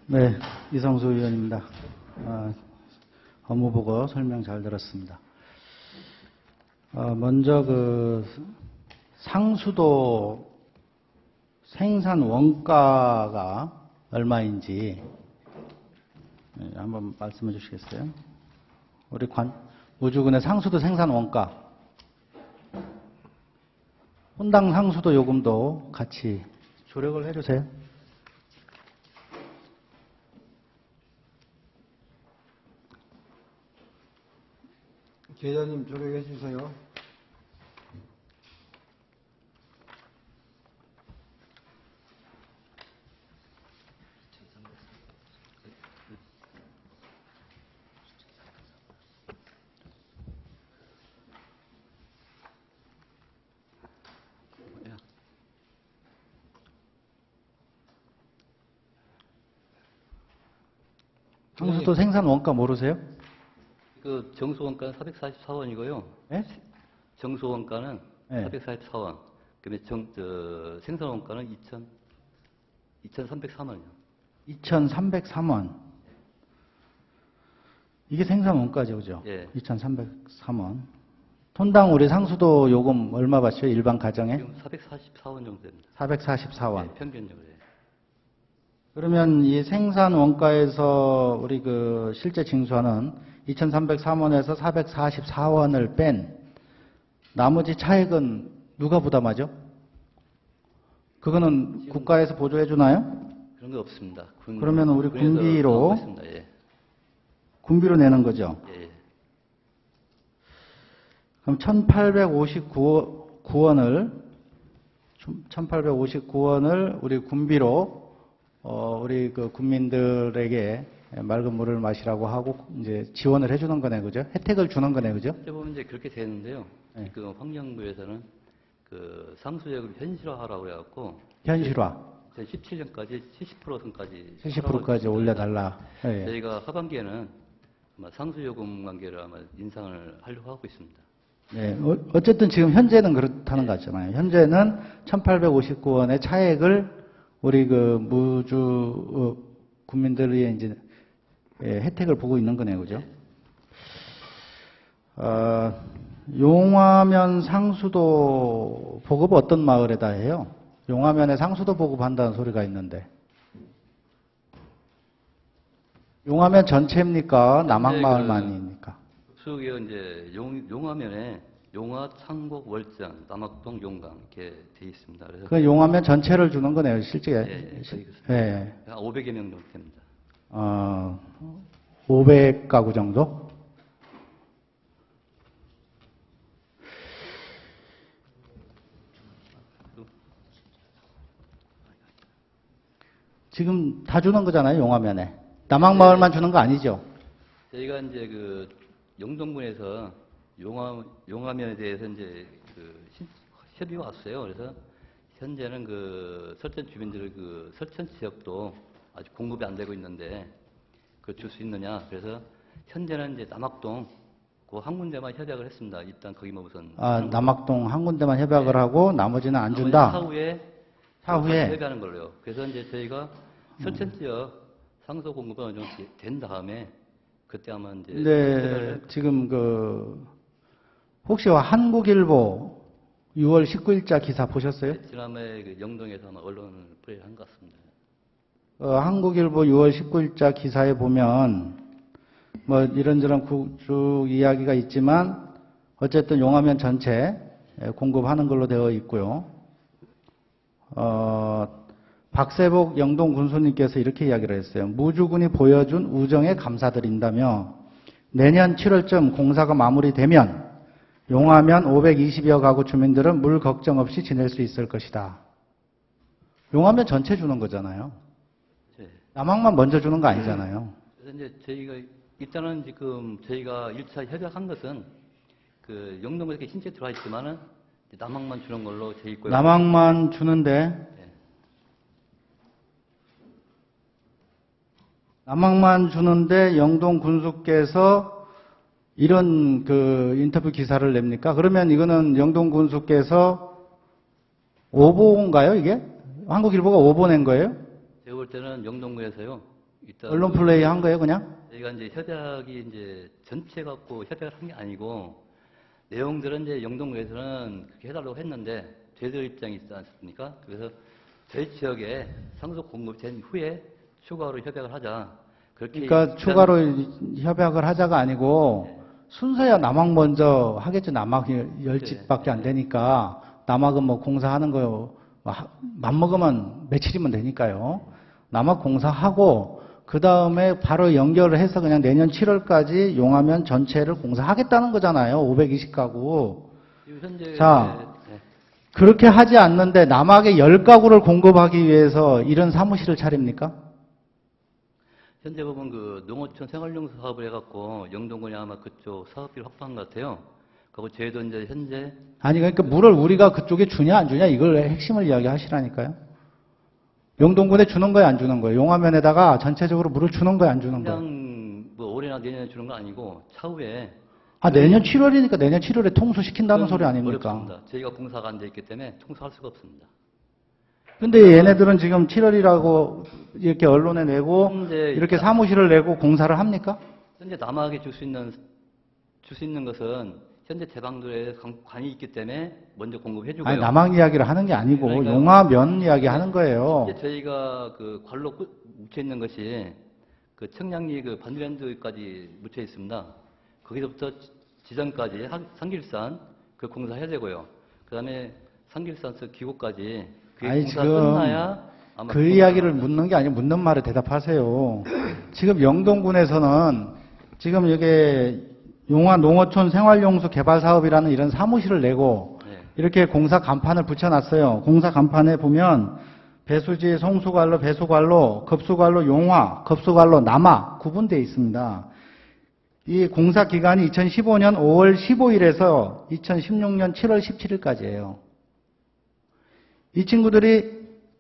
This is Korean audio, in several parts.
네, 이성수 의원입니다. 업무보고 설명 잘 들었습니다. 먼저 상수도 생산 원가가 얼마인지 한번 말씀해 주시겠어요? 우리 우주군의 상수도 생산 원가, 혼당 상수도 요금도 같이 조력을 해 주세요. 계장님 조력해 주세요. 상수도 생산 원가 모르세요? 그 정수원가는 444원이고요. 네? 정수원가는 네. 444원. 그다음에 생산원가는 2,303원이요. 2,303원. 이게 생산 원가죠, 그죠? 예. 2,303원. 톤당 우리 상수도 요금 얼마 받죠? 일반 가정에? 지금 444원 정도 됩니다. 444원. 예, 평균적으로. 예. 그러면 이 생산 원가에서 우리 실제 징수하는 2,303원에서 444원을 뺀 나머지 차액은 누가 부담하죠? 그거는 국가에서 보조해 주나요? 그런 거 없습니다. 그러면 우리 군에서 군비로 나오고 있습니다. 예. 군비로 내는 거죠. 예. 그럼 1,859원을 우리 군비로 우리 국민들에게 맑은 물을 마시라고 하고 이제 지원을 해주는 거네, 그죠? 혜택을 주는 거네, 그죠? 실제 보면 이제 그렇게 되는데요. 네. 지금 환경부에서는 상수요금 현실화하라고 그래갖고 현실화. 2017년까지 70% 선까지 70%까지 올려달라. 예. 저희가 하반기에는 아마 상수요금 관계를 아마 인상을 하려고 하고 있습니다. 네. 어쨌든 지금 현재는 그렇다는 거 같잖아요. 현재는 1,859원의 차액을 우리 무주 국민들의 이제 혜택을 보고 있는 거네요, 그죠? 용화면 상수도 보급 어떤 마을에다 해요? 용화면에 상수도 보급한다는 소리가 있는데. 용화면 전체입니까? 남학마을만입니까? 수역에 이제 용화면에 용화, 창곡, 월장, 남학동, 용강 이렇게 돼 있습니다. 그래서 그 용화면 전체를 주는 거네요, 실제. 예. 예. 한 500여 명 정도 됩니다. 500가구 정도? 지금 다 주는 거잖아요, 용화면에. 남학마을만 주는 거 아니죠? 저희가 이제 영동군에서 용화면에 대해서 이제 협의가 왔어요. 그래서 현재는 설천 주민들 설천 지역도 아직 공급이 안 되고 있는데 줄 수 있느냐. 그래서 현재는 이제 남학동 한 군데만 협약을 했습니다. 일단 거기 우선. 남학동 한 군데만 협약을 하고 나머지는 안 준다? 차후에 협의하는 걸로요. 그래서 이제 저희가 설천 지역 상수 공급은 어느 정도 된 다음에 그때 아마 이제. 네, 지금 혹시 한국일보 6월 19일자 기사 보셨어요? 지난해 영동에서 아마 언론을 플레이한 것 같습니다. 한국일보 6월 19일자 기사에 보면 뭐 이런저런 쭉 이야기가 있지만 어쨌든 용화면 전체 공급하는 걸로 되어 있고요. 박세복 영동 군수님께서 이렇게 이야기를 했어요. 무주군이 보여준 우정에 감사드린다며 내년 7월쯤 공사가 마무리되면 용화면 520여 가구 주민들은 물 걱정 없이 지낼 수 있을 것이다. 용화면 전체 주는 거잖아요. 네. 남학만 먼저 주는 거 아니잖아요. 그래서 이제 저희가 일단은 지금 저희가 1차 협약한 것은 영동에 이렇게 신체 들어와 있지만은 남학만 주는 걸로 돼 있고요. 남학만 주는데 남학만 주는데 영동 군수께서 이런 인터뷰 기사를 냅니까? 그러면 이거는 영동 군수께서 오보인가요, 이게? 한국일보가 오보 낸 거예요? 제가 볼 때는 영동구에서요, 일단 언론 플레이 한 거예요, 그냥? 저희가 이제 협약이 이제 전체 갖고 협약을 한 게 아니고 내용들은 이제 영동구에서는 그렇게 해달라고 했는데 저희들 입장이 있지 않습니까? 그래서 저희 지역에 상속 공급된 후에 추가로 협약을 하자. 그렇게 그러니까 추가로 협약을 하자가 아니고 순서야 남학 먼저 하겠죠. 남학 10집밖에 안 되니까 남학은 뭐 공사하는 거 맘먹으면 며칠이면 되니까요. 남학 공사하고 그 다음에 바로 연결을 해서 그냥 내년 7월까지 용하면 전체를 공사하겠다는 거잖아요. 520가구. 현재 자, 그렇게 하지 않는데 남학에 10가구를 공급하기 위해서 이런 사무실을 차립니까? 현재 보면 그 농어촌 생활용수 사업을 해갖고 영동군이 아마 그쪽 사업비를 확보한 것 같아요. 그리고 저희도 이제 현재 아니 그러니까 물을 우리가 그쪽에 주냐 안 주냐 이걸 핵심을 이야기하시라니까요. 영동군에 주는 거야 안 주는 거예요? 용화면에다가 전체적으로 물을 주는 거야 안 주는 거예요? 그냥 뭐 올해나 내년에 주는 건 아니고 차후에 아 내년 7월이니까 내년 7월에 통수시킨다는 소리 아닙니까? 어렵습니다. 저희가 공사가 안 돼 있기 때문에 통수할 수가 없습니다. 근데 얘네들은 지금 7월이라고 이렇게 언론에 내고 현재 이렇게 사무실을 내고 공사를 합니까? 현재 남학에 줄 수 있는 것은 현재 대방도에 관이 있기 때문에 먼저 공급해주고요. 아니 남학 이야기를 하는 게 아니고 그러니까요. 용화면 이야기 하는 거예요. 현재 저희가 그 관로 묻혀 있는 것이 그 청량리 그 반드랜드까지 묻혀 있습니다. 거기서부터 지점까지 상길산 그 공사해야 되고요. 그다음에 상길산서 기구까지 그 아니 공사 지금 끝나야 아마 그 이야기를 묻는 게 아니고 묻는 말에 대답하세요. 지금 영동군에서는 지금 이게 용화 농어촌 생활용수 개발 사업이라는 이런 사무실을 내고 네. 이렇게 공사 간판을 붙여놨어요. 공사 간판에 보면 배수지, 송수관로, 배수관로, 급수관로, 용화, 급수관로, 남하 구분되어 있습니다. 이 공사 기간이 2015년 5월 15일에서 2016년 7월 17일까지예요. 이 친구들이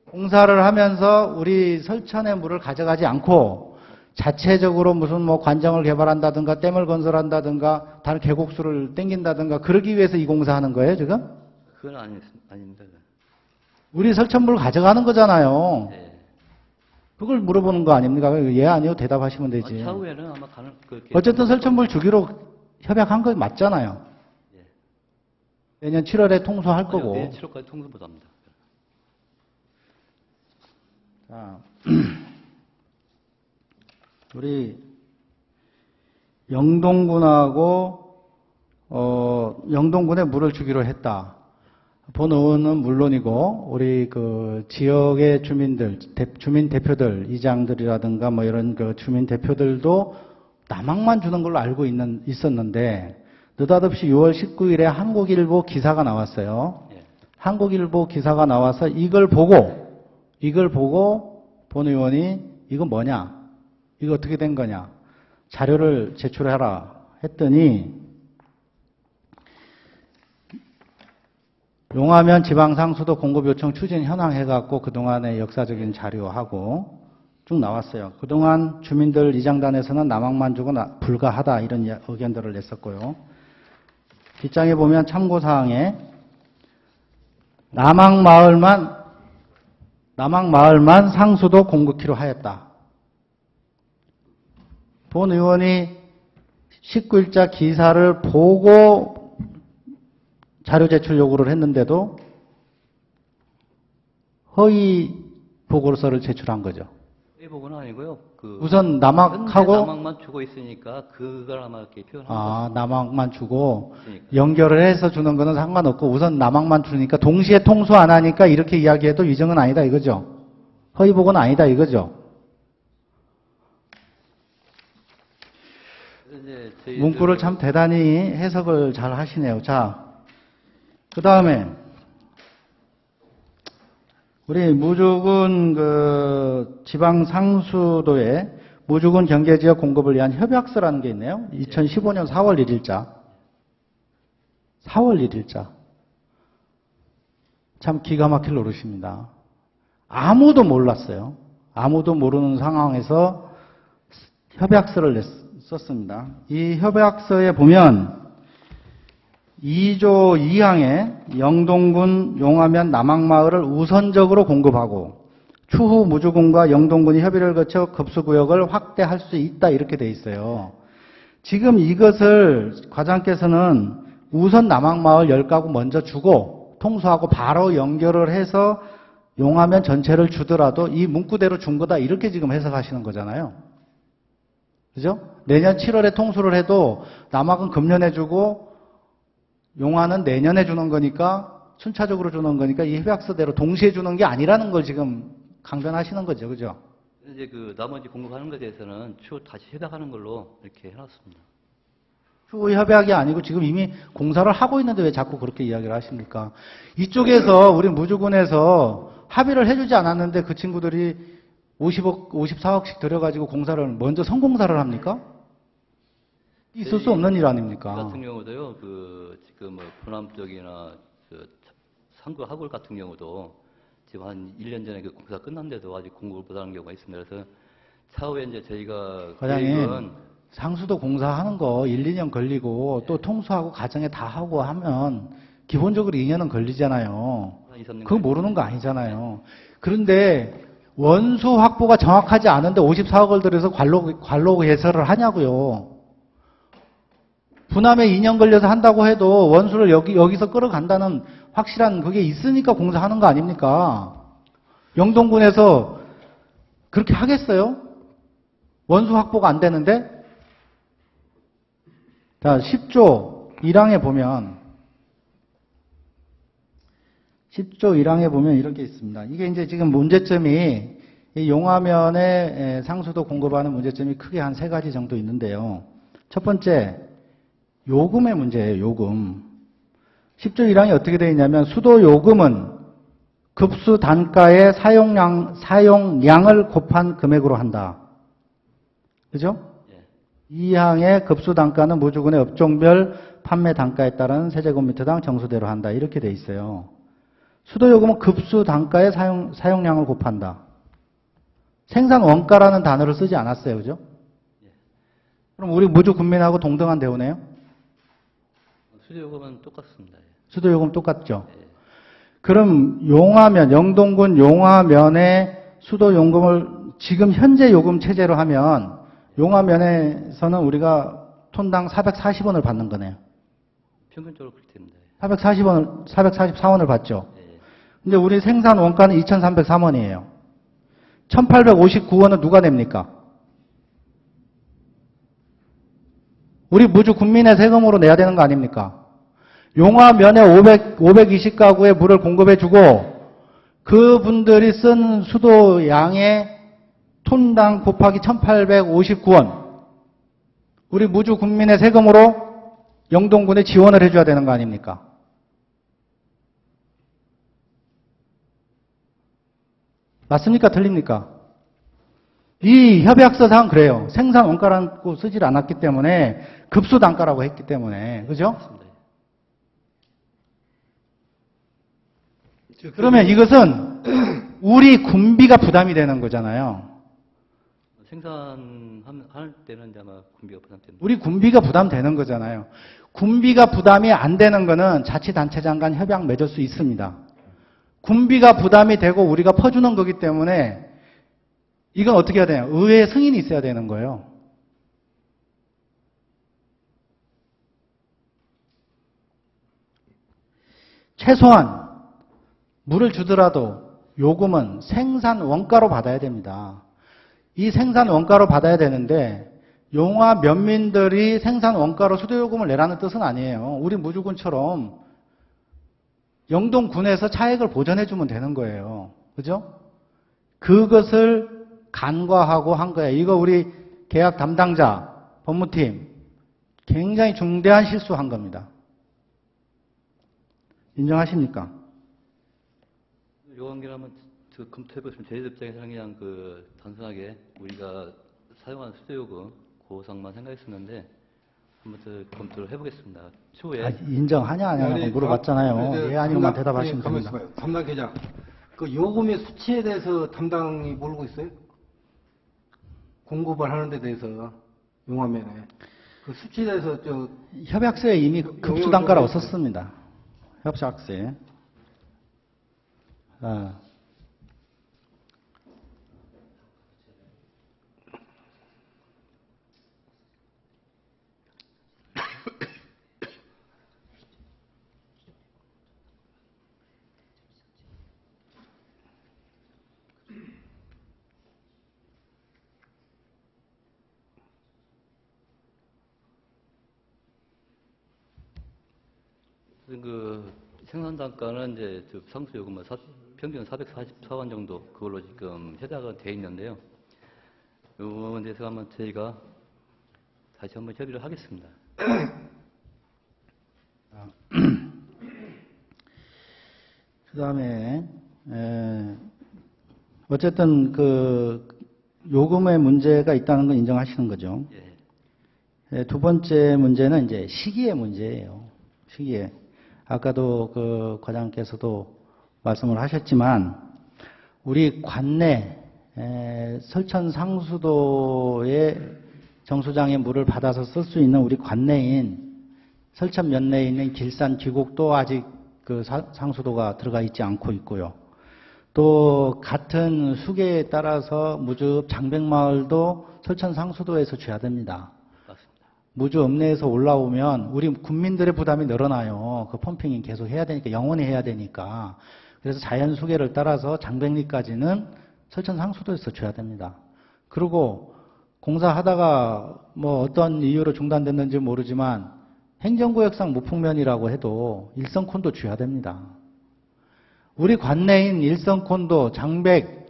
공사를 하면서 우리 설천의 물을 가져가지 않고 자체적으로 무슨 뭐 관정을 개발한다든가 댐을 건설한다든가 다른 계곡수를 땡긴다든가 그러기 위해서 이 공사하는 거예요 지금? 그건 아닙니다. 우리 설천물 가져가는 거잖아요. 네. 그걸 물어보는 거 아닙니까? 예 아니요 대답하시면 되지. 차후에는 아마 그렇게 어쨌든 설천물 주기로 협약한 거 맞잖아요. 예. 내년 7월에 통수할 거고. 내년 7월까지 통수 못합니다. 자, 우리 영동군하고 영동군에 물을 주기로 했다. 본 의원은 물론이고 우리 그 지역의 주민들, 주민 대표들, 이장들이라든가 뭐 이런 그 주민 대표들도 남학만 주는 걸로 알고 있었는데 느닷없이 6월 19일에 한국일보 기사가 나왔어요. 예. 한국일보 기사가 나와서 이걸 보고 본 의원이 이거 뭐냐? 이거 어떻게 된 거냐? 자료를 제출해라 했더니 용화면 지방상수도 공급 요청 추진 현황 해갖고 그동안의 역사적인 자료하고 쭉 나왔어요. 그동안 주민들 이장단에서는 남학만 주고 불가하다 이런 의견들을 냈었고요. 뒷장에 보면 참고사항에 남학마을만 상수도 공급키로 하였다. 본 의원이 19일자 기사를 보고 자료 제출 요구를 했는데도 허위 보고서를 제출한 거죠. 이 부분은 아니고요. 우선 남학하고 남학만 주고 있으니까 그걸 아마 이렇게 표현한 거. 남학만 주고 그러니까. 연결을 해서 주는 거는 상관없고 우선 남학만 주니까 동시에 통수 안 하니까 이렇게 이야기해도 위정은 아니다 이거죠. 허위 보고는 아니다 이거죠. 이제 저희 문구를 참 대단히 해석을 잘 하시네요. 자, 그 다음에 우리 무주군 그 지방 상수도에 무주군 경계지역 공급을 위한 협약서라는 게 있네요. 2015년 4월 1일자. 4월 1일자. 참 기가 막힐 노릇입니다. 아무도 몰랐어요. 아무도 모르는 상황에서 협약서를 썼습니다. 이 협약서에 보면 2조 2항에 영동군 용화면 남학마을을 우선적으로 공급하고 추후 무주군과 영동군이 협의를 거쳐 급수구역을 확대할 수 있다 이렇게 돼 있어요. 지금 이것을 과장께서는 우선 남항마을 10가구 먼저 주고 통수하고 바로 연결을 해서 용하면 전체를 주더라도 이 문구대로 준 거다 이렇게 지금 해석하시는 거잖아요. 그죠? 내년 7월에 통수를 해도 남학은 금년에 주고 용화는 내년에 주는 거니까 순차적으로 주는 거니까 이 협약서대로 동시에 주는 게 아니라는 걸 지금 강변하시는 거죠. 그죠? 이제 그 나머지 공급하는 것에 대해서는 추후 다시 협약하는 걸로 이렇게 해놨습니다. 추후 협약이 아니고 지금 이미 공사를 하고 있는데 왜 자꾸 그렇게 이야기를 하십니까? 이쪽에서 우리 무주군에서 합의를 해주지 않았는데 그 친구들이 50억, 54억씩 들여가지고 공사를 먼저 선공사를 합니까? 있을 수 없는 일 아닙니까? 같은 경우도요, 그 지금 뭐 부남 쪽이나 그 상구 하골 같은 경우도 지금 한 1년 전에 그 공사 끝났는데도 아직 공급을 못하는 경우가 있습니다. 그래서 차후에 이제 저희가 과장님, 계획은 상수도 공사하는 거 1, 2년 걸리고 또 통수하고 가정에 다 하고 하면 기본적으로 2년은 걸리잖아요. 2, 3년 그거 모르는 거 아니잖아요. 그런데 원수 확보가 정확하지 않은데 54억을 들여서 관로 해설을 하냐고요. 부남에 2년 걸려서 한다고 해도 원수를 여기서 끌어간다는 확실한 그게 있으니까 공사하는 거 아닙니까? 영동군에서 그렇게 하겠어요? 원수 확보가 안 되는데? 자, 10조 1항에 보면 10조 1항에 보면 이렇게 있습니다. 이게 이제 지금 문제점이 이 용화면에 상수도 공급하는 문제점이 크게 한 3가지 정도 있는데요. 첫 번째, 요금의 문제예요, 요금. 10조 1항이 어떻게 되어 있냐면 수도 요금은 급수 단가의 사용량을 곱한 금액으로 한다. 그죠? 예. 2항의 급수 단가는 무주군의 업종별 판매 단가에 따른 세제곱미터당 정수대로 한다. 이렇게 돼 있어요. 수도 요금은 급수 단가의 사용량을 곱한다. 생산 원가라는 단어를 쓰지 않았어요. 그죠? 예. 그럼 우리 무주 군민하고 동등한 대우네요? 수도 요금은 똑같습니다. 예. 수도 요금 똑같죠? 예. 그럼 용화면, 영동군 용화면의 수도 요금을 지금 현재 요금 체제로 하면 용화면에서는 우리가 톤당 440원을 받는 거네요. 평균적으로 그렇게 됩니다. 444원을 받죠? 예. 근데 우리 생산 원가는 2,303원이에요. 1,859원은 누가 냅니까? 우리 무주 군민의 세금으로 내야 되는 거 아닙니까? 용화면에 520가구의 물을 공급해주고 그분들이 쓴 수도 양의 톤당 곱하기 1,859원. 우리 무주 군민의 세금으로 영동군에 지원을 해줘야 되는 거 아닙니까? 맞습니까? 틀립니까? 이 협약서상 그래요. 생산 원가라고 쓰질 않았기 때문에 급수 단가라고 했기 때문에. 그죠? 맞습니다. 그러면 이것은 우리 군비가 부담이 되는 거잖아요. 생산할 때는 이제 아마 군비가 부담됩니다. 우리 군비가 부담되는 거잖아요. 군비가 부담이 안 되는 거는 자치단체장 간 협약 맺을 수 있습니다. 군비가 부담이 되고 우리가 퍼주는 거기 때문에 이건 어떻게 해야 돼요? 의회 승인이 있어야 되는 거예요. 최소한 물을 주더라도 요금은 생산 원가로 받아야 됩니다. 이 생산 원가로 받아야 되는데 용화 면민들이 생산 원가로 수도요금을 내라는 뜻은 아니에요. 우리 무주군처럼 영동군에서 차액을 보전해주면 되는 거예요. 그죠? 그것을 간과하고 한 거예요. 이거 우리 계약 담당자, 법무팀 굉장히 중대한 실수한 겁니다. 인정하십니까? 요 관계를 한번 검토해보시면 저희 입장에서는 그냥 단순하게 우리가 사용한 수도요금 고상만 생각했었는데 한번 더 검토를 해보겠습니다. 추후에 인정하냐 안 하냐고 물어봤잖아요. 예 아니고만 대답하시면 됩니다. 담당 계장, 그 요금의 수치에 대해서 담당이 모르고 있어요? 공급을 하는 데 대해서 용화면에 그 수치에 대해서 협약서에 이미 급수 단가라고 썼습니다. 협약서에. 그 생산 단가는 이제 저 상수 요금은 평균 444원 정도 그걸로 지금 협약은 돼 있는데요. 요거에 대해서 한번 저희가 다시 한번 협의를 하겠습니다. 그다음에 어쨌든 그 요금의 문제가 있다는 건 인정하시는 거죠. 예. 두 번째 문제는 이제 시기의 문제예요. 시기에. 아까도 그 과장께서도 말씀을 하셨지만 우리 관내 설천 상수도의 정수장의 물을 받아서 쓸 수 있는 우리 관내인 설천 면내에 있는 길산 기곡도 아직 그 상수도가 들어가 있지 않고 있고요. 또 같은 수계에 따라서 무주 장백마을도 설천 상수도에서 줘야 됩니다. 맞습니다. 무주 읍내에서 올라오면 우리 국민들의 부담이 늘어나요. 그 펌핑이 계속 해야 되니까, 영원히 해야 되니까. 그래서 자연 수계를 따라서 장백리까지는 설천 상수도에서 줘야 됩니다. 그리고 공사하다가 뭐 어떤 이유로 중단됐는지 모르지만 행정구역상 무풍면이라고 해도 일선콘도 줘야 됩니다. 우리 관내인 일선콘도, 장백,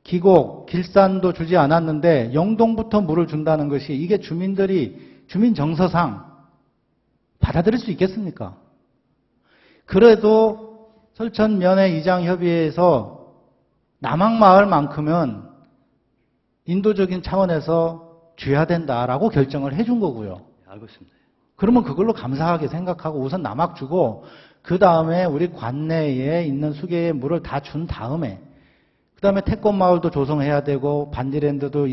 기곡, 길산도 주지 않았는데 영동부터 물을 준다는 것이 이게 주민 정서상 받아들일 수 있겠습니까? 그래도 설천면의 이장협의회에서 남항마을만큼은 인도적인 차원에서 줘야 된다라고 결정을 해준 거고요. 알고 있습니다. 그러면 그걸로 감사하게 생각하고 우선 남학 주고 그 다음에 우리 관내에 있는 수계의 물을 다 준 다음에 그 다음에 태권마을도 조성해야 되고 반디랜드도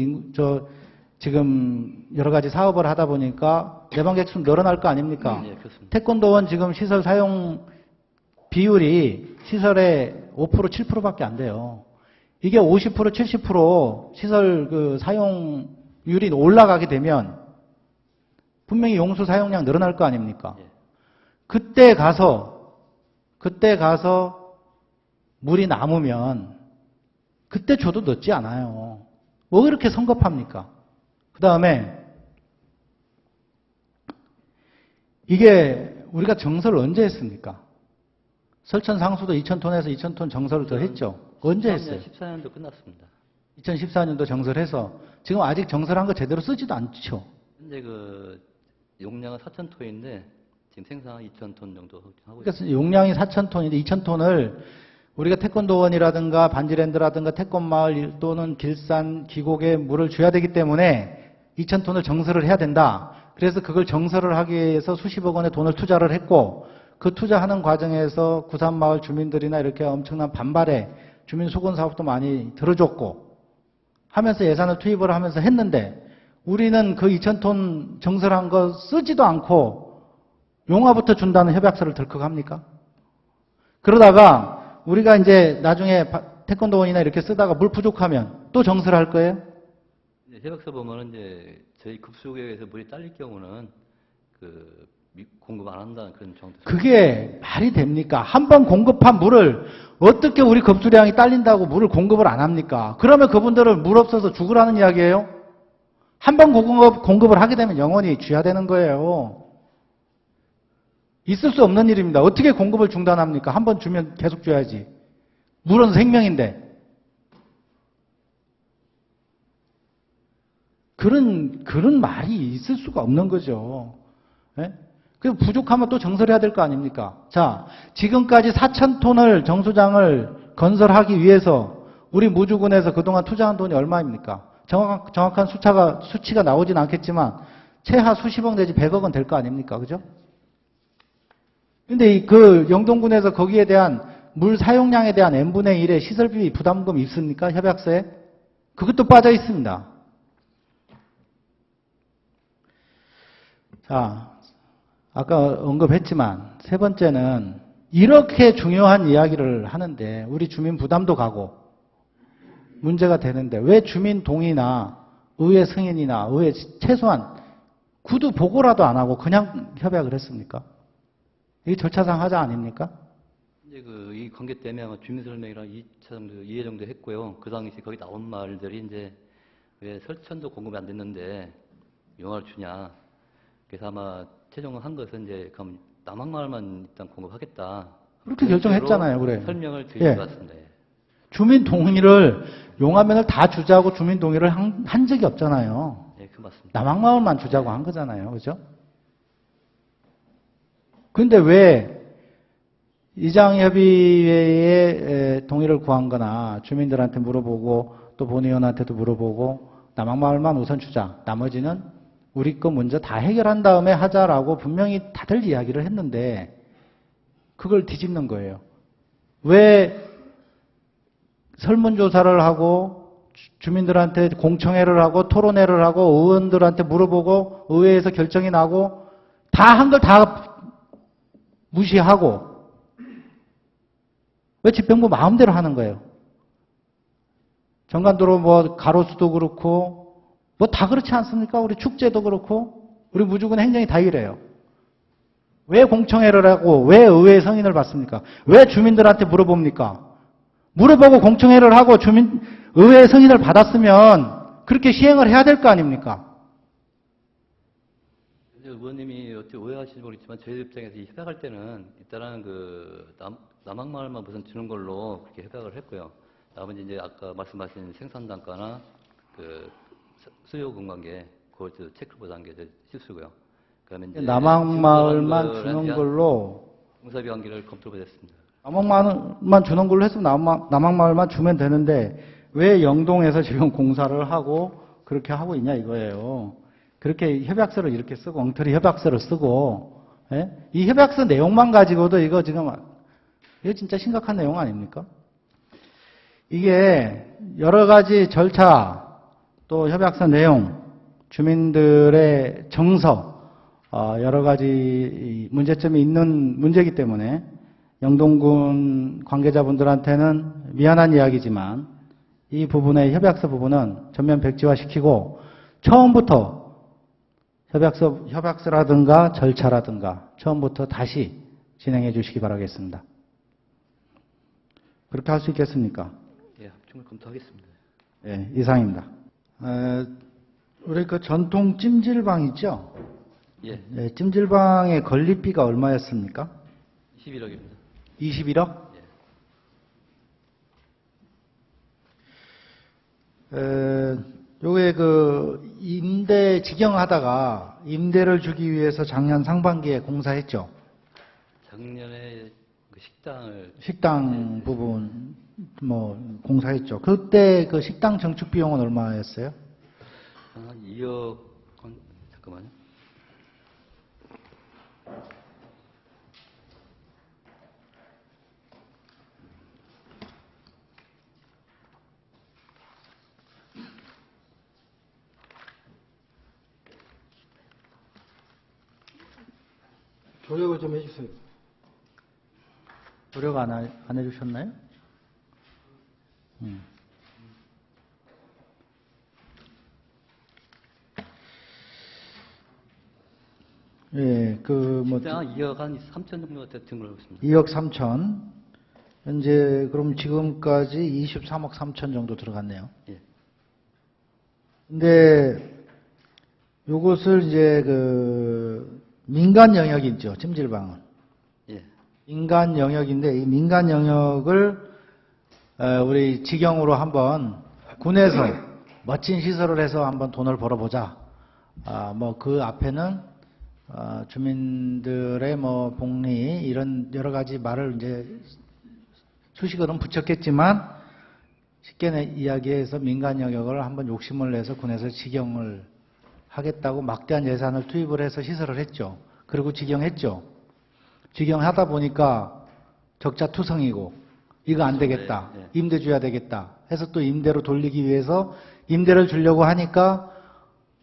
지금 여러 가지 사업을 하다 보니까 내방객 수 늘어날 거 아닙니까? 예, 그렇습니다. 태권도원 지금 시설 사용 비율이 시설의 5% 7%밖에 안 돼요. 이게 50% 70% 시설 그 사용률이 올라가게 되면 분명히 용수 사용량 늘어날 거 아닙니까? 예. 그때 가서 물이 남으면 그때 줘도 늦지 않아요. 뭐 그렇게 성급합니까? 그 다음에 이게 우리가 정설을 언제 했습니까? 설천 상수도 2,000톤에서 2,000톤 정설을 더 했죠. 언제 했어요? 14년도 끝났습니다. 2014년도 정설해서 지금 아직 정설한 거 제대로 쓰지도 않죠. 현재 그 용량은 4,000톤인데 지금 생산 2,000톤 정도 하고 있습니다. 그러니까 용량이 4,000톤인데 2,000톤을 우리가 태권도원이라든가 반지랜드라든가 태권마을 또는 길산, 기곡에 물을 줘야 되기 때문에 2,000톤을 정설을 해야 된다. 그래서 그걸 정설을 하기 위해서 수십억 원의 돈을 투자를 했고 그 투자하는 과정에서 구산마을 주민들이나 이렇게 엄청난 반발에 주민 수건 사업도 많이 들어줬고 하면서 예산을 투입을 하면서 했는데 우리는 그 2,000톤 정설한 거 쓰지도 않고 용화부터 준다는 협약서를 덜컥합니까? 그러다가 우리가 이제 나중에 태권도원이나 이렇게 쓰다가 물 부족하면 또 정설할 거예요? 협약서 보면은 이제 저희 급수구역에서 물이 딸릴 경우는 그 공급 안 한다는 그런 정도. 그게 말이 됩니까? 한 번 공급한 물을 어떻게 우리 급수량이 딸린다고 물을 공급을 안 합니까? 그러면 그분들은 물 없어서 죽으라는 이야기예요? 한 번 공급을 하게 되면 영원히 줘야 되는 거예요. 있을 수 없는 일입니다. 어떻게 공급을 중단합니까? 한 번 주면 계속 줘야지. 물은 생명인데. 그런 말이 있을 수가 없는 거죠. 예? 그 부족하면 또 정설해야 될 거 아닙니까? 자, 지금까지 4,000톤을 정수장을 건설하기 위해서 우리 무주군에서 그동안 투자한 돈이 얼마입니까? 정확한 수치가 나오진 않겠지만 최하 수십억 내지 100억은 될 거 아닙니까? 그죠? 근데 그 영동군에서 거기에 대한 물 사용량에 대한 n분의 1의 시설비 부담금 있습니까? 협약서에? 그것도 빠져 있습니다. 자, 아까 언급했지만 세 번째는 이렇게 중요한 이야기를 하는데 우리 주민 부담도 가고 문제가 되는데 왜 주민 동의나 의회 승인이나 의회 최소한 구두 보고라도 안 하고 그냥 협약을 했습니까? 이게 절차상 하자 아닙니까? 이제 이 관계 때문에 아마 주민 설명이랑 2차 정도, 2회 정도 했고요. 그 당시 거기 나온 말들이 이제 왜 설천도 공급이 안 됐는데 용화를 주냐. 그래서 아마 최종한 것은 이제 그럼 남항마을만 일단 공급하겠다. 그렇게 결정했잖아요, 그래. 설명을 드린 예. 것 같습니다. 예. 주민 동의를 용하면을 다 주자고 주민 동의를 한 적이 없잖아요. 예, 그 맞습니다. 남항마을만 주자고 한 거잖아요. 그죠? 근데 왜 이장협의회의 동의를 구한 거나 주민들한테 물어보고 또 본의원한테도 물어보고 남항마을만 우선 주자. 나머지는 우리 거 먼저 다 해결한 다음에 하자라고 분명히 다들 이야기를 했는데 그걸 뒤집는 거예요. 왜 설문조사를 하고 주민들한테 공청회를 하고 토론회를 하고 의원들한테 물어보고 의회에서 결정이 나고 다 한 걸 다 무시하고 왜 집행부 마음대로 하는 거예요? 정관도로 뭐 가로수도 그렇고 뭐 다 그렇지 않습니까? 우리 축제도 그렇고 우리 무주군 행정이 다 이래요. 왜 공청회를 하고 왜 의회 성인을 받습니까? 왜 주민들한테 물어봅니까? 물어보고 공청회를 하고 의회 성인을 받았으면 그렇게 시행을 해야 될 거 아닙니까? 이제 의원님이 어떻게 오해하실지 모르겠지만 저희 입장에서 이 협약할 때는 일단은 남항마을만 우선 주는 걸로 그렇게 협약을 했고요. 나머지 이제 아까 말씀하신 생산단가나 그 수요 공관계 그걸 체크를 못한 게 실수고요. 그다음에 이제 남항마을만 지금 주는 대한 걸로 공사비 관계를 검토해보겠습니다. 남항마을만 주는 걸로 했으면 남항마을만 주면 되는데 왜 영동에서 지금 공사를 하고 그렇게 하고 있냐 이거예요. 그렇게 협약서를 이렇게 쓰고 엉터리 협약서를 쓰고 예? 이 협약서 내용만 가지고도 이거 진짜 심각한 내용 아닙니까? 이게 여러 가지 절차 또 협약서 내용 주민들의 정서 여러 가지 문제점이 있는 문제이기 때문에 영동군 관계자분들한테는 미안한 이야기지만 이 부분의 협약서 부분은 전면 백지화시키고 처음부터 협약서라든가 절차라든가 처음부터 다시 진행해 주시기 바라겠습니다. 그렇게 할 수 있겠습니까? 예, 합충을 검토하겠습니다. 예, 이상입니다. 우리 그 전통 찜질방 있죠? 예, 예, 찜질방의 건립비가 얼마였습니까? 11억입니다. 21억? 요게 그 임대 직영하다가 임대를 주기 위해서 작년 상반기에 공사했죠. 작년에 그 식당 부분 뭐 공사했죠. 그때 그 식당 정축 비용은 얼마였어요? 2억 잠깐만요. 조력을 좀 해주세요. 노력 안 해주셨나요? 예, 식당 2억 한 3천 정도 든 걸로 알고 있습니다. 2억 3천. 현재 그럼 지금까지 23억 3천 정도 들어갔네요. 예. 근데 요것을 이제 그 민간 영역이죠. 찜질방은. 예. 민간 영역인데 이 민간 영역을 우리 직영으로 한번 군에서 멋진 시설을 해서 한번 돈을 벌어보자. 뭐 그 앞에는 주민들의 뭐 복리 이런 여러 가지 말을 이제 수식어는 붙였겠지만 쉽게 이야기해서 민간 영역을 한번 욕심을 내서 군에서 직영을 하겠다고 막대한 예산을 투입을 해서 시설을 했죠. 그리고 직영했죠. 직영하다 보니까 적자투성이고 이거 안 되겠다. 네, 네. 임대 줘야 되겠다. 해서 또 임대로 돌리기 위해서 임대를 주려고 하니까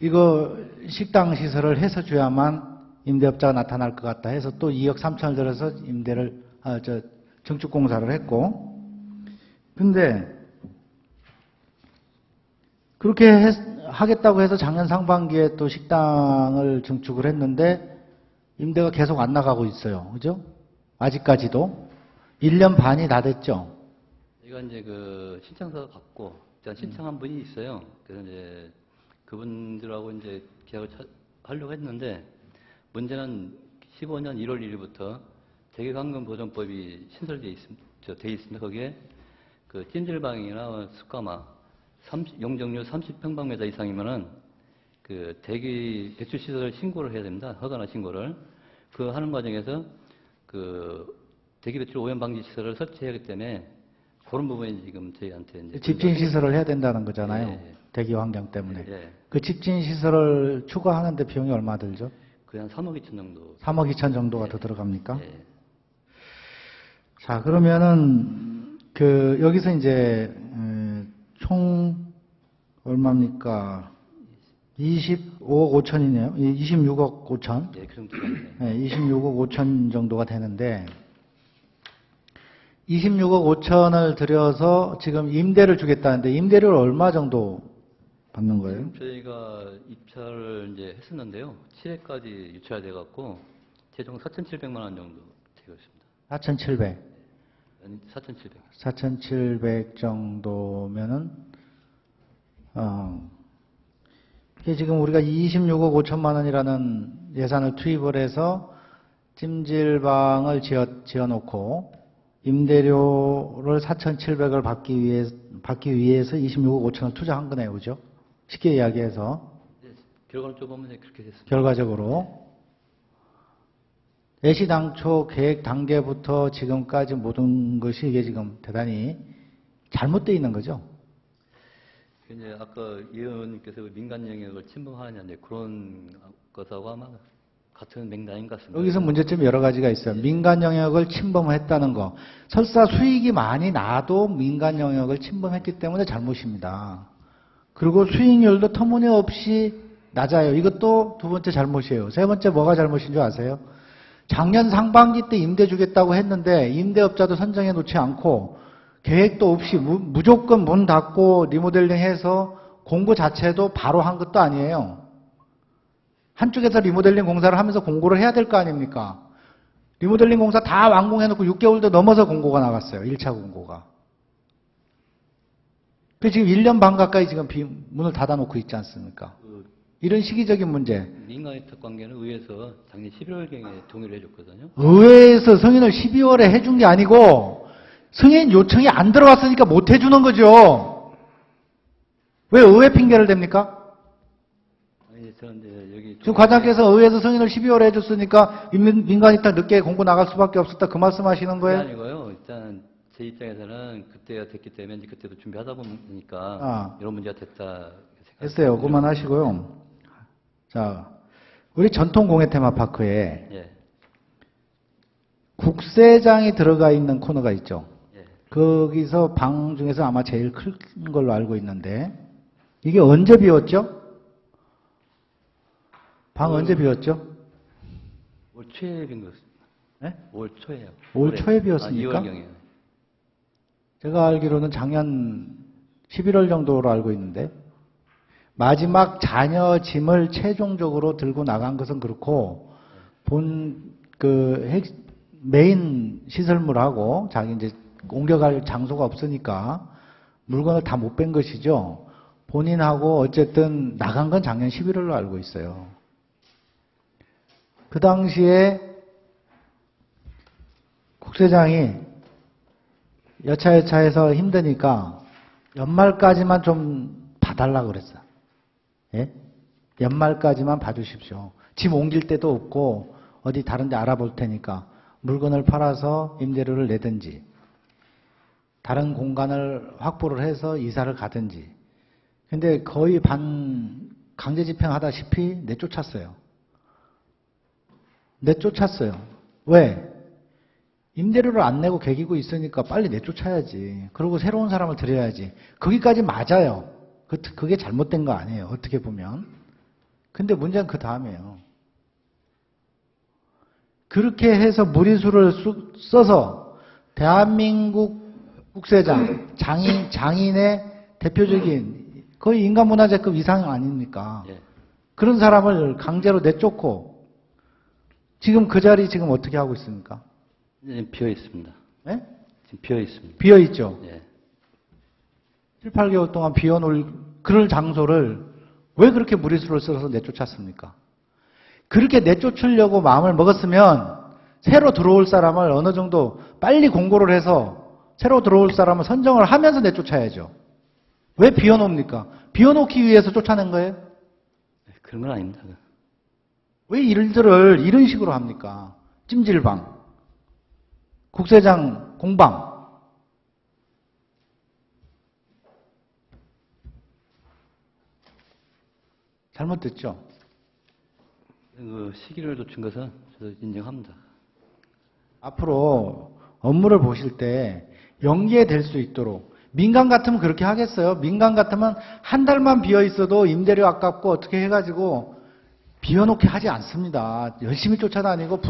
이거 식당 시설을 해서 줘야만 임대업자가 나타날 것 같다 해서 또 2억 3천을 들여서 정축공사를 했고 근데 그렇게 하겠다고 해서 작년 상반기에 또 식당을 증축을 했는데 임대가 계속 안 나가고 있어요. 그죠? 아직까지도 1년 반이 다 됐죠. 제가 이제 그 신청서 받고 일단 신청한 분이 있어요. 그래서 이제 그분들하고 이제 계약을 하려고 했는데 문제는 15년 1월 1일부터 대기환경보전법이 돼 있습니다. 거기에 그 찜질방이나 숯가마 용적률 30평방미터 이상이면은 그 대기 배출 시설을 신고를 해야 됩니다. 허가나 신고를. 그 하는 과정에서 그 대기 배출 오염 방지 시설을 설치해야 하기 때문에 그런 부분이 지금 저희한테 이제 집진 시설을 해야 된다는 거잖아요. 예, 예. 대기 환경 때문에. 예. 그 집진 시설을 추가하는데 비용이 얼마 들죠? 거의 한 3억 2천 정도. 3억 2천 정도가 예. 더 들어갑니까? 예. 자, 그러면은 그 여기서 이제 총 얼마입니까? 25억 5천이네요. 26억 5천. 예, 그 정도 됩니다. 네, 26억 5천 정도가 되는데 26억 5천을 들여서 지금 임대를 주겠다는데 임대료를 얼마 정도 받는 거예요? 지금 저희가 입찰을 이제 했었는데요. 7회까지 유찰이 돼갖고 최종 4,700만 원 정도 되고 있습니다. 4,700. 아니, 4,700. 4,700 정도면은 이게 지금 우리가 26억 5천만 원이라는 예산을 투입을 해서 찜질방을 지어놓고 임대료를 4,700을 받기 위해서 26억 5천을 투자한 거네요, 그죠? 쉽게 이야기해서 예, 결과를 좁으면 그렇게 됐습니다. 결과적으로 애시당초 계획 단계부터 지금까지 모든 것이 이게 지금 대단히 잘못되어 있는 거죠. 이제 아까 이 의원님께서 민간 영역을 침범하느냐 이제 그런 것하고 아마 같은 맥락인 것 같습니다. 여기서 문제점이 여러 가지가 있어요. 민간 영역을 침범했다는 거. 설사 수익이 많이 나도 민간 영역을 침범했기 때문에 잘못입니다. 그리고 수익률도 터무니없이 낮아요. 이것도 두 번째 잘못이에요. 세 번째 뭐가 잘못인 줄 아세요? 작년 상반기 때 임대 주겠다고 했는데 임대업자도 선정해 놓지 않고 계획도 없이 무조건 문 닫고 리모델링 해서 공고 자체도 바로 한 것도 아니에요. 한쪽에서 리모델링 공사를 하면서 공고를 해야 될 거 아닙니까? 리모델링 공사 다 완공해놓고 6개월도 넘어서 공고가 나갔어요. 1차 공고가. 그 지금 1년 반 가까이 지금 문을 닫아놓고 있지 않습니까? 이런 시기적인 문제. 민간 위탁 관계는 의회에서 작년 11월경에 동의를 해줬거든요. 의회에서 승인을 12월에 해준 게 아니고 승인 요청이 안 들어왔으니까 못 해주는 거죠. 왜 의회 핑계를 댑니까? 아니, 저는 이제 여기 지금 과장께서 의회에서 승인을 12월에 해줬으니까 민간 위탁 늦게 공고 나갈 수밖에 없었다 그 말씀하시는 그게 거예요? 아니고요. 일단 제 입장에서는 그때가 됐기 때문에 이제 그때도 준비하다 보니까 이런 문제가 됐다. 했어요. 그만하시고요. 자, 우리 전통 공예 테마파크에 예, 국세장이 들어가 있는 코너가 있죠. 예. 거기서 방 중에서 아마 제일 큰 걸로 알고 있는데 이게 언제 비웠죠? 방 언제 비웠죠? 올 초에 빈 것입니다. 네? 올 초에요. 올 올해. 초에 비웠습니까? 2월경에요. 제가 알기로는 작년 11월 정도로 알고 있는데 마지막 자녀 짐을 최종적으로 들고 나간 것은 그렇고 메인 시설물하고 자기 이제 옮겨갈 장소가 없으니까 물건을 다 못 뺀 것이죠. 본인하고 어쨌든 나간 건 작년 11월로 알고 있어요. 그 당시에 국세장이 여차여차해서 힘드니까 연말까지만 좀 봐달라고 그랬어. 예? 연말까지만 봐주십시오. 짐 옮길 데도 없고 어디 다른 데 알아볼 테니까 물건을 팔아서 임대료를 내든지 다른 공간을 확보를 해서 이사를 가든지. 근데 거의 강제 집행하다시피 내쫓았어요. 왜? 임대료를 안 내고 개기고 있으니까 빨리 내쫓아야지. 그리고 새로운 사람을 들여야지. 거기까지 맞아요. 그게 잘못된 거 아니에요. 어떻게 보면. 근데 문제는 그 다음이에요. 그렇게 해서 무리수를 써서 대한민국 국세장, 장인의 대표적인 거의 인간문화재급 이상 아닙니까? 예. 그런 사람을 강제로 내쫓고 지금 그 자리 지금 어떻게 하고 있습니까? 지금 비어 있습니다. 네? 지금 비어 있습니다. 비어 있죠. 예. 7, 8개월 동안 비워놓을 그럴 장소를 왜 그렇게 무리수를 써서 내쫓았습니까? 그렇게 내쫓으려고 마음을 먹었으면 새로 들어올 사람을 어느 정도 빨리 공고를 해서 새로 들어올 사람을 선정을 하면서 내쫓아야죠. 왜 비워놓습니까? 비워놓기 위해서 쫓아낸 거예요? 네, 그런 건 아닙니다. 왜 일들을 이런 식으로 합니까? 찜질방, 국세장 공방. 잘못됐죠? 그 시기를 놓친 것은 저도 인정합니다. 앞으로 업무를 보실 때 연계될 수 있도록 민간 같으면 그렇게 하겠어요? 민간 같으면 한 달만 비어 있어도 임대료 아깝고 어떻게 해가지고 비워놓게 하지 않습니다. 열심히 쫓아다니고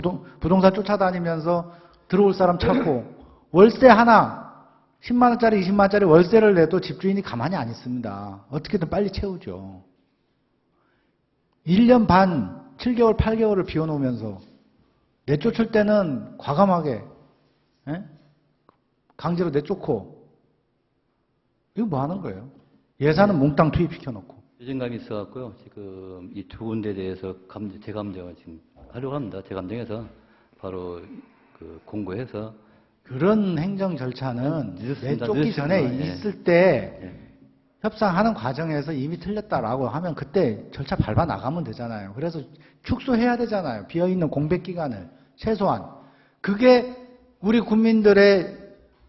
부동산 쫓아다니면서 들어올 사람 찾고 월세 하나 10만 원짜리 20만 원짜리 월세를 내도 집주인이 가만히 안 있습니다. 어떻게든 빨리 채우죠. 1년 반 7개월 8개월을 비워놓으면서 내쫓을 때는 과감하게 강제로 내쫓고 이거 뭐 하는 거예요? 예산은 몽땅 투입시켜놓고. 배정감이 있어갖고요. 지금 이 두 군데에 대해서 제 감정을 지금 하려고 합니다. 제 감정에서 바로 그 공고해서 그런 행정 절차는 늦었습니다. 내쫓기 전에 늦었습니다. 예. 있을 때 예. 협상하는 과정에서 이미 틀렸다라고 하면 그때 절차 밟아 나가면 되잖아요. 그래서 축소해야 되잖아요. 비어있는 공백 기간을 최소한. 그게 우리 국민들의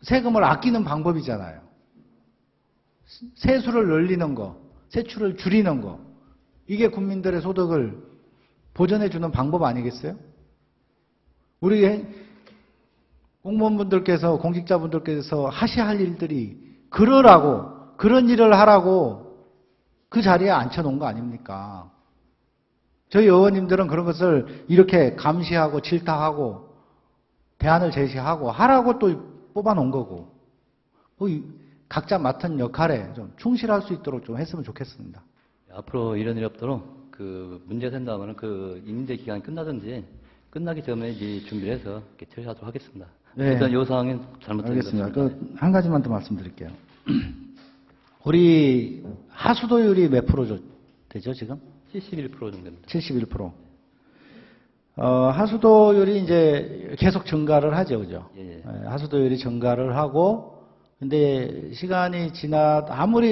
세금을 아끼는 방법이잖아요. 세수를 늘리는 거, 세출을 줄이는 거. 이게 국민들의 소득을 보전해 주는 방법 아니겠어요? 우리 공무원분들께서, 공직자분들께서 하셔야 할 일들이 그러라고, 그런 일을 하라고 그 자리에 앉혀놓은 거 아닙니까? 저희 의원님들은 그런 것을 이렇게 감시하고 질타하고 대안을 제시하고 하라고 또 뽑아놓은 거고 각자 맡은 역할에 좀 충실할 수 있도록 좀 했으면 좋겠습니다. 앞으로 이런 일이 없도록 그 문제가 된다면 그 임대 기간이 끝나든지 끝나기 전에 이제 준비를 해서 이렇게 처리하도록 하겠습니다. 네. 일단 이 상황은 잘못된 것 알겠습니다. 같습니다. 한 가지만 더 말씀드릴게요. 우리 하수도율이 몇 프로 되죠, 지금? 71% 정도 됩니다. 71%. 하수도율이 이제 계속 증가를 하죠, 그죠? 예, 예. 하수도율이 증가를 하고, 근데 시간이 아무리